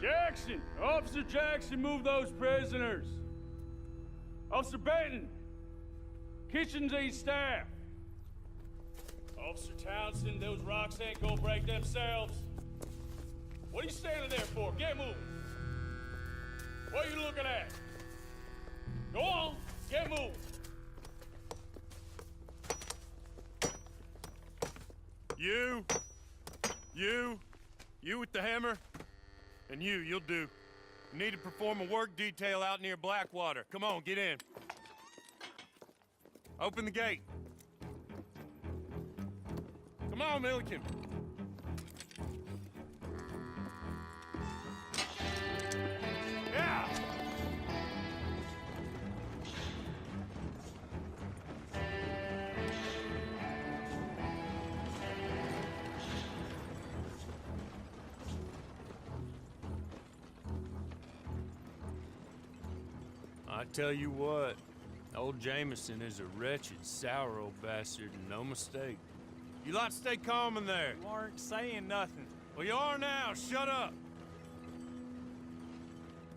Jackson! Officer Jackson, move those prisoners! Officer Benton! Kitchens aid staff! Officer Townsend, those rocks ain't gonna break themselves. What are you standing there for? Get moving! What are you looking at? Go on, get moving! You with the hammer? And you'll do. You need to perform a work detail out near Blackwater. Come on, get in. Open the gate. Come on, Milliken. Yeah! I tell you what, old Jameson is a wretched, sour old bastard, and no mistake. You lot stay calm in there. You aren't saying nothing. Well, you are now. Shut up.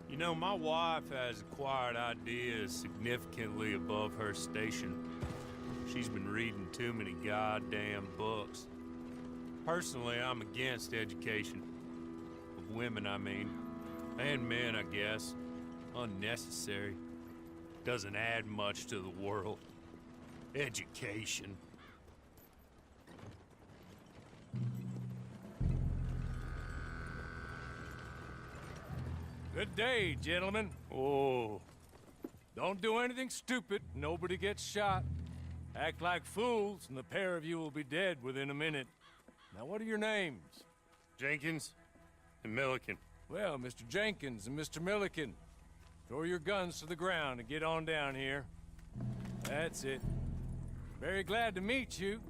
You know, my wife has acquired ideas significantly above her station. She's been reading too many goddamn books. Personally, I'm against education. Of women, I mean. And men, I guess. Unnecessary. Doesn't add much to the world. Education. Good day, gentlemen. Oh. Don't do anything stupid. Nobody gets shot. Act like fools, and the pair of you will be dead within a minute. Now, what are your names? Jenkins and Milliken. Well, Mr. Jenkins and Mr. Milliken, throw your guns to the ground and get on down here. That's it. Very glad to meet you.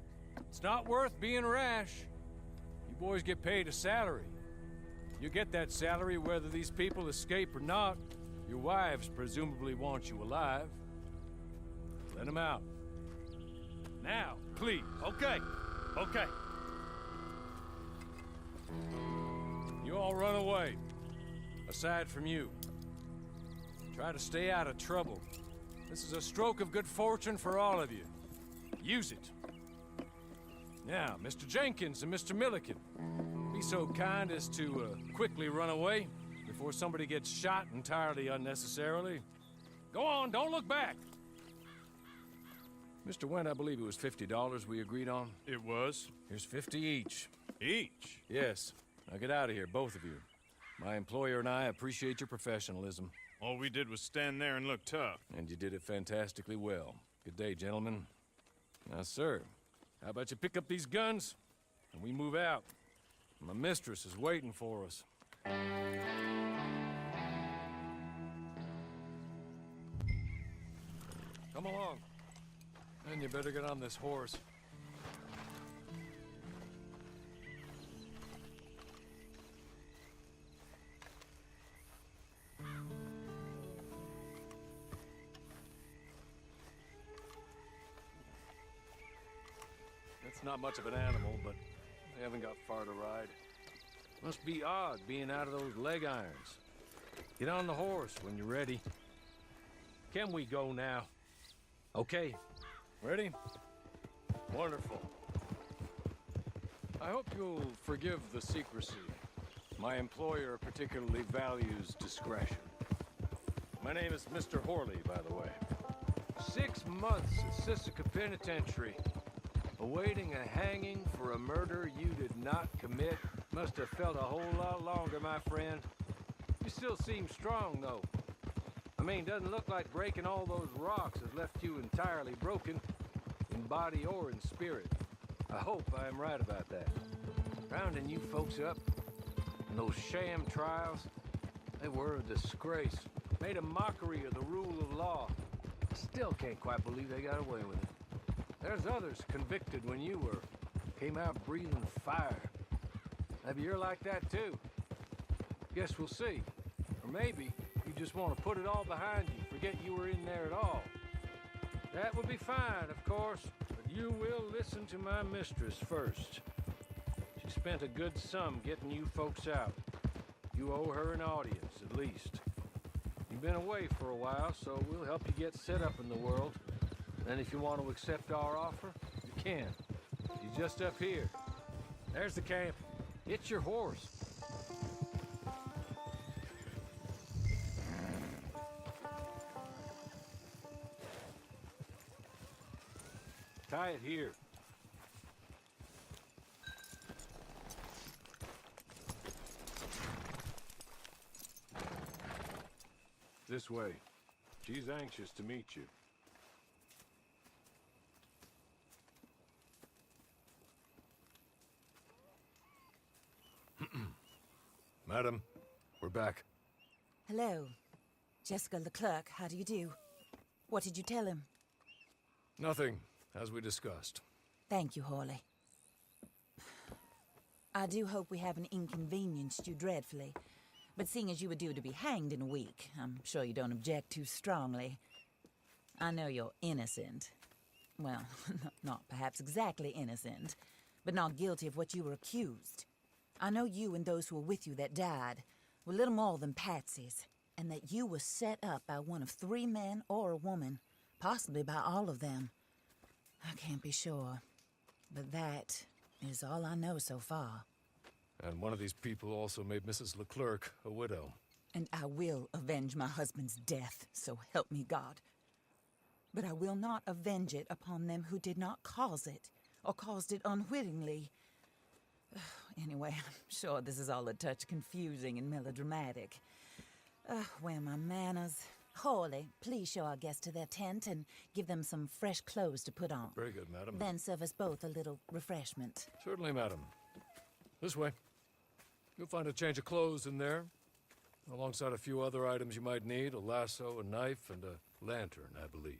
It's not worth being rash. You boys get paid a salary. You get that salary whether these people escape or not. Your wives presumably want you alive. Let them out. Now, please. Okay. You all run away. Aside from you. Try to stay out of trouble. This is a stroke of good fortune for all of you. Use it. Now, Mr. Jenkins and Mr. Milliken, be so kind as to quickly run away before somebody gets shot entirely unnecessarily. Go on, don't look back. Mr. Wendt, I believe it was $50 we agreed on. It was. Here's 50 each. Each? Yes. Now get out of here, both of you. My employer and I appreciate your professionalism. All we did was stand there and look tough. And you did it fantastically well. Good day, gentlemen. Now, sir, how about you pick up these guns and we move out? My mistress is waiting for us. Come along. And you better get on this horse. It's not much of an animal, but they haven't got far to ride. Must be odd being out of those leg irons. Get on the horse when you're ready. Can we go now? Okay. Ready? Wonderful. I hope you'll forgive the secrecy. My employer particularly values discretion. My name is Mr. Horley, by the way. 6 months at Sisika Penitentiary. Awaiting a hanging for a murder you did not commit. Must have felt a whole lot longer, my friend. You still seem strong, though. I mean, doesn't look like breaking all those rocks has left you entirely broken, in body or in spirit. I hope I am right about that. Rounding you folks up, and those sham trials, they were a disgrace. Made a mockery of the rule of law. I still can't quite believe they got away with it. There's others convicted when you were. Came out breathing fire. Maybe you're like that too. Guess we'll see. Or maybe you just want to put it all behind you, forget you were in there at all. That would be fine, of course, but you will listen to my mistress first. She spent a good sum getting you folks out. You owe her an audience, at least. You've been away for a while, so we'll help you get set up in the world. And if you want to accept our offer, you can. She's just up here. There's the camp. It's your horse. Tie it here. This way. She's anxious to meet you. Madam, we're back. Hello. Jessica Leclerc, how do you do? What did you tell him? Nothing, as we discussed. Thank you, Hawley. I do hope we haven't inconvenienced you dreadfully. But seeing as you were due to be hanged in a week, I'm sure you don't object too strongly. I know you're innocent. Well, not perhaps exactly innocent, but not guilty of what you were accused. I know you and those who were with you that died were little more than patsies, and that you were set up by one of 3 men or a woman, possibly by all of them. I can't be sure, but that is all I know so far. And one of these people also made Mrs. Leclerc a widow. And I will avenge my husband's death, so help me God. But I will not avenge it upon them who did not cause it, or caused it unwittingly. Anyway, I'm sure this is all a touch confusing and melodramatic. Where are my manners? Hawley, please show our guests to their tent and give them some fresh clothes to put on. Very good, madam. Then serve us both a little refreshment. Certainly, madam. This way. You'll find a change of clothes in there, alongside a few other items you might need, a lasso, a knife, and a lantern, I believe.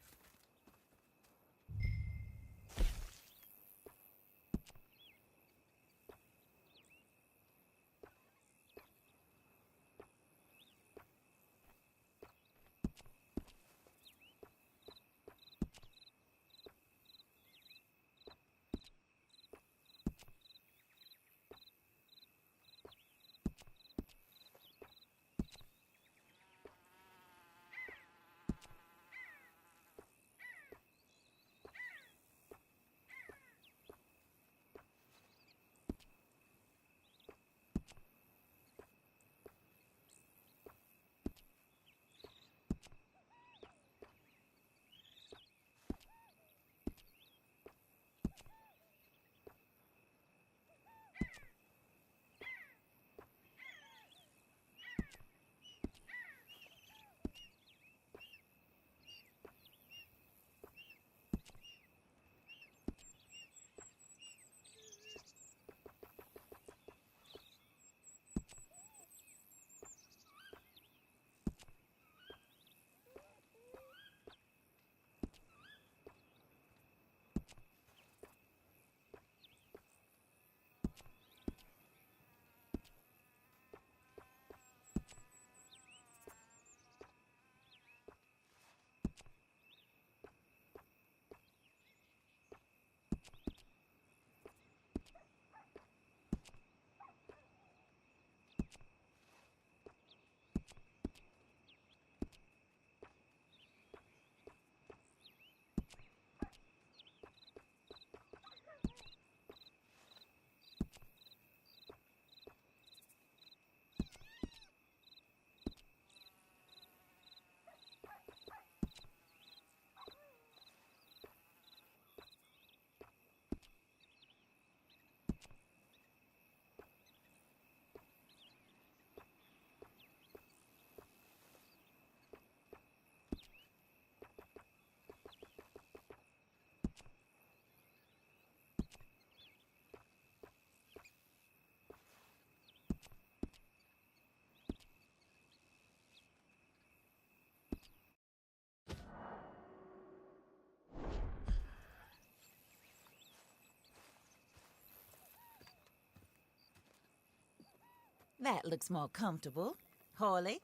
That looks more comfortable. Hawley,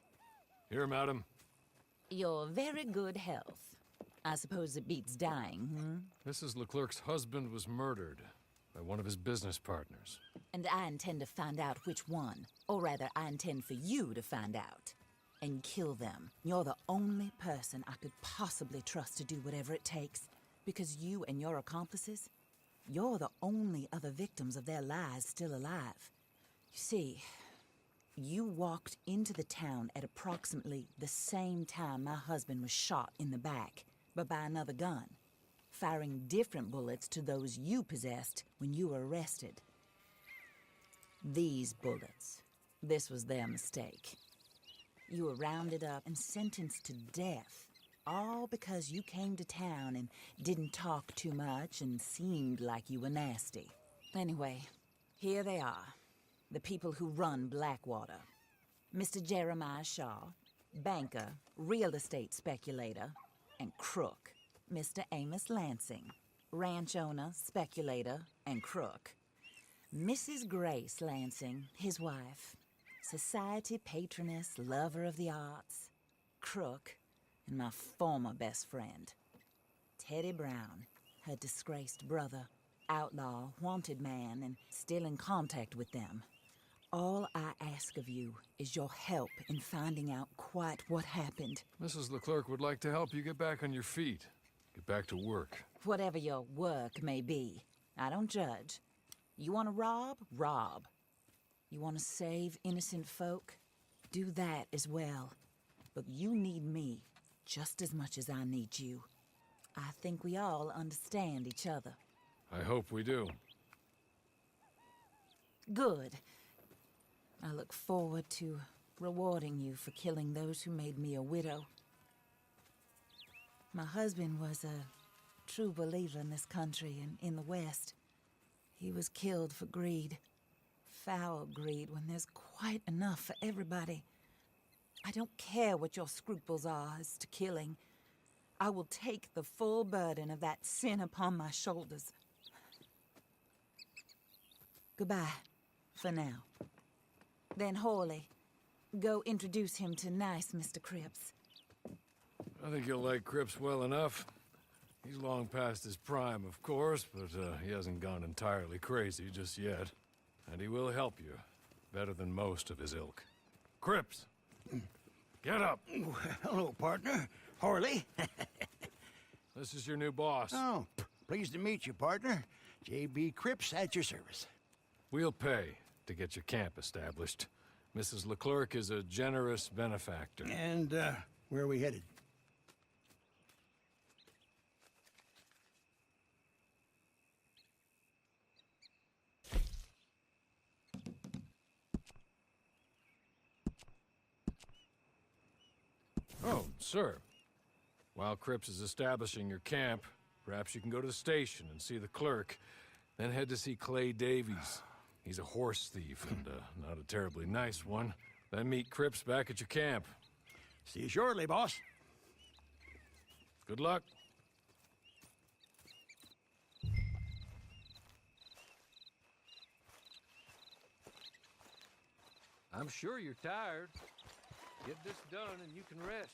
Here, madam. you're very good health. I suppose it beats dying, hmm? Mrs. Leclerc's husband was murdered by one of his business partners. And I intend to find out which one. Or rather, I intend for you to find out. And kill them. You're the only person I could possibly trust to do whatever it takes. Because you and your accomplices, you're the only other victims of their lies still alive. You see, you walked into the town at approximately the same time my husband was shot in the back, but by another gun, firing different bullets to those you possessed when you were arrested. These bullets, this was their mistake. You were rounded up and sentenced to death, all because you came to town and didn't talk too much and seemed like you were nasty. Anyway, here they are. The people who run Blackwater. Mr. Jeremiah Shaw, banker, real estate speculator, and crook. Mr. Amos Lansing, ranch owner, speculator, and crook. Mrs. Grace Lansing, his wife, society patroness, lover of the arts, crook, and my former best friend. Teddy Brown, her disgraced brother, outlaw, wanted man, and still in contact with them. All I ask of you is your help in finding out quite what happened. Mrs. Leclerc would like to help you get back on your feet. Get back to work. Whatever your work may be, I don't judge. You want to rob? Rob. You want to save innocent folk? Do that as well. But you need me just as much as I need you. I think we all understand each other. I hope we do. Good. I look forward to rewarding you for killing those who made me a widow. My husband was a true believer in this country and in the West. He was killed for greed. Foul greed when there's quite enough for everybody. I don't care what your scruples are as to killing. I will take the full burden of that sin upon my shoulders. Goodbye, for now. Then Hawley, go introduce him to nice Mr. Cripps. I think you'll like Cripps well enough. He's long past his prime, of course, but he hasn't gone entirely crazy just yet. And he will help you, better than most of his ilk. Cripps! Get up! Hello, partner. Harley. This is your new boss. Oh, pleased to meet you, partner. J.B. Cripps at your service. We'll pay to get your camp established. Mrs. Leclerc is a generous benefactor. And, where are we headed? Oh, sir. While Cripps is establishing your camp, perhaps you can go to the station and see the clerk, then head to see Clay Davies. He's a horse thief, and not a terribly nice one. Then meet Cripps back at your camp. See you shortly, boss. Good luck. I'm sure you're tired. Get this done and you can rest.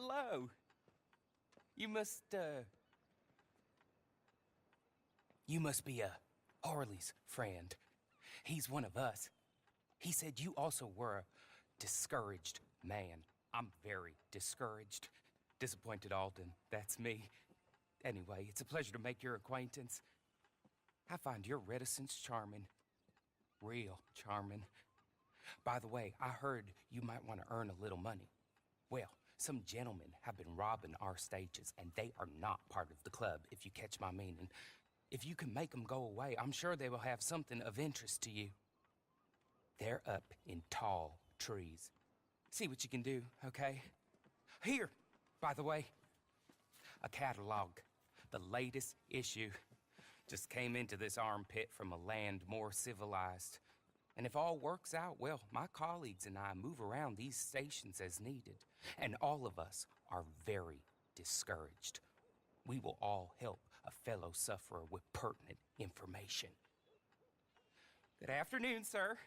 hello. You must be Harley's friend. He's one of us. He said you also were a discouraged man. I'm very discouraged. Disappointed Alden, that's me. Anyway, it's a pleasure to make your acquaintance. I find your reticence charming. Real charming. By the way, I heard you might want to earn a little money. Well, some gentlemen have been robbing our stages, and they are not part of the club, if you catch my meaning. If you can make them go away, I'm sure they will have something of interest to you. They're up in tall trees. See what you can do, okay? Here, by the way, a catalog. The latest issue. Just came into this armpit from a land more civilized. And if all works out, well, my colleagues and I move around these stations as needed. And all of us are very discouraged. We will all help a fellow sufferer with pertinent information. Good afternoon, sir.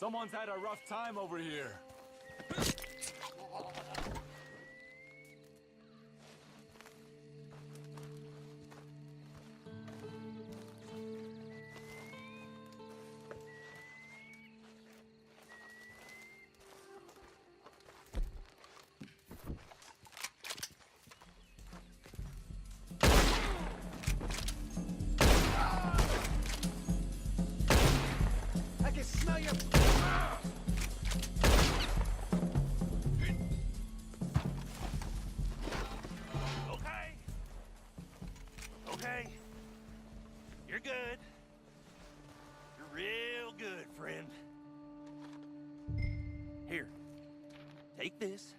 Someone's had a rough time over here. I can smell your... Okay. Okay. You're good. You're real good, friend. Here. Take this.